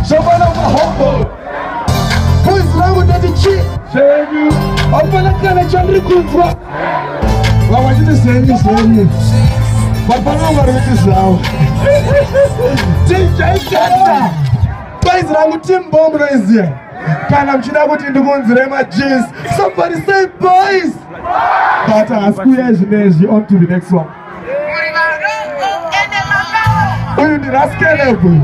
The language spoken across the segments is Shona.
Shabana Mahombo. Boys Rangu Dadichi. Shenyu. Apana kana chandri kunfra. Wawajite senyu. Bapana marwiti zao. Tinja. Boys Rangu Team Bomb Raizia. Kana mchina kuti ndikunzirema jeans. Somebody say boys. But on to the next one. Uyu ndi raskele boy.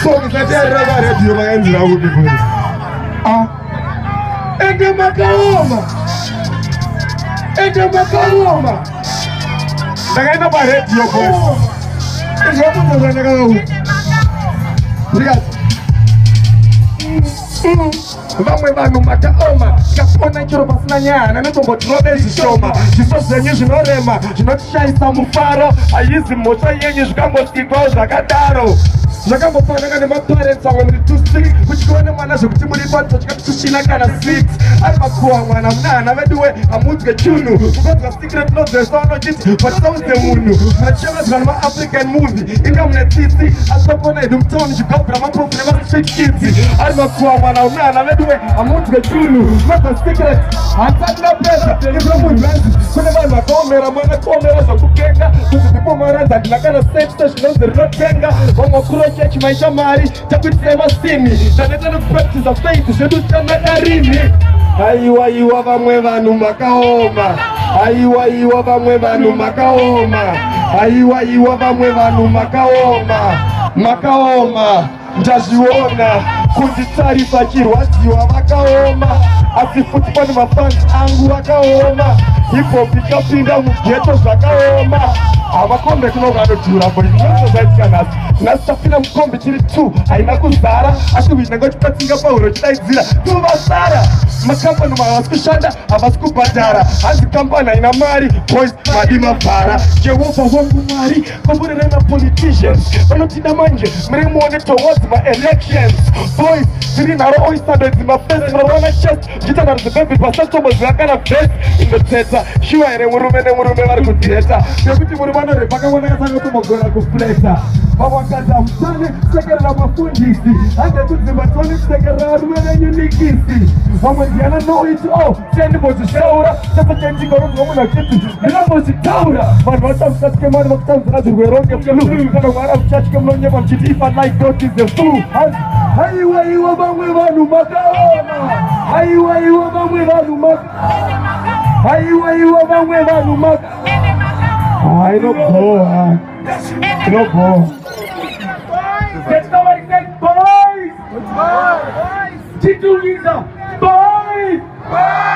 So ngisathera ba radio bayenzira ukuthi boy. Ende makawoma. Ndakaenda pa radio boy. Izvakuzozana kawo. Vamwe vanhu makaoma tikapona chiro pasina nyana netombotinoda zvishoma zviso zvenyu zvinorema zvinotishayisa mufaro haizi mhosva yenyu zvikangosikwawo zvakadaro zvakambofanana nemaparents amwe muri 2-6 muchiona mwana zvekuti muri padzo chikatitushina kana 6 ari makuhwa mwana muna hana veduwe hamudzwe chunhu mukonzwa secret nozvesa vanochiti patisauze munhu munachevedzwa nemaafrican movie inga mune tsitsi asipapona hedu mutauni chigabhura maprofu nemastreet kids ari makuhwa mwana muna hana veduwe hamudzwe chunhu mukonzwa secret hansati napedza ipromunhanzi kune vanhu vakaomera mwana kuomera zvokukenga kuti ndipomaranza ndinakana sexta zvinonzi rinotenga vamwe kurochechi maisha mari takuitisai masimi taneta nekupractiza faith zvedu tanadarimi aiwaiwa vamwe vanhu makaoma aiwaiwa vamwe vanhu makaoma aiwaiwa vamwe vanhu makaoma ndazviona kunditarisa chirwadziwa vakaoma asi futi pane mafans angu vakaoma hip-hop ikapinda mugeto zvakaoma havakombe kunokanodhura boizvozvaitika nhasi tapinda mukombe chiri 2 haina kuzara asi kuinanga chipatsinga pauro chidaidzira tuvasara makambani mavasi kushanda havasi kubhadhara hanzi kambani haina mari boys madi mabhara jehovha wangu mwari komborera mapoliticians vanotida manje muri muone towards maelections boys tiri nharo oisandoidzi mafest muraona chest chitandarizibebhi pasatombozivakana vest indotsetsa shuwa here murume nemurume vari kudheta nekuti muri vanorepa kamonakasanga tomogona kufleta vavakadza mutane kusekerera mafundisi handekudzimba toni kusekerera varume venyunikisi vamwe ndiana noiti tiendimbozvishaura chasachenjingaronzwa munhu achiti ndinambozvitaura vanhu vatamukatike mari vakutamudzira zvirweronge flu kana mwara muchatike munonyema muchiti if a like God is a fool haiwaiwa vamwe vanhu makaoma haiwaiwa vamwe vanhu haiwaiwa vamwe vanhu inoboha inoboha Get somebody say boys! Boys! Boys!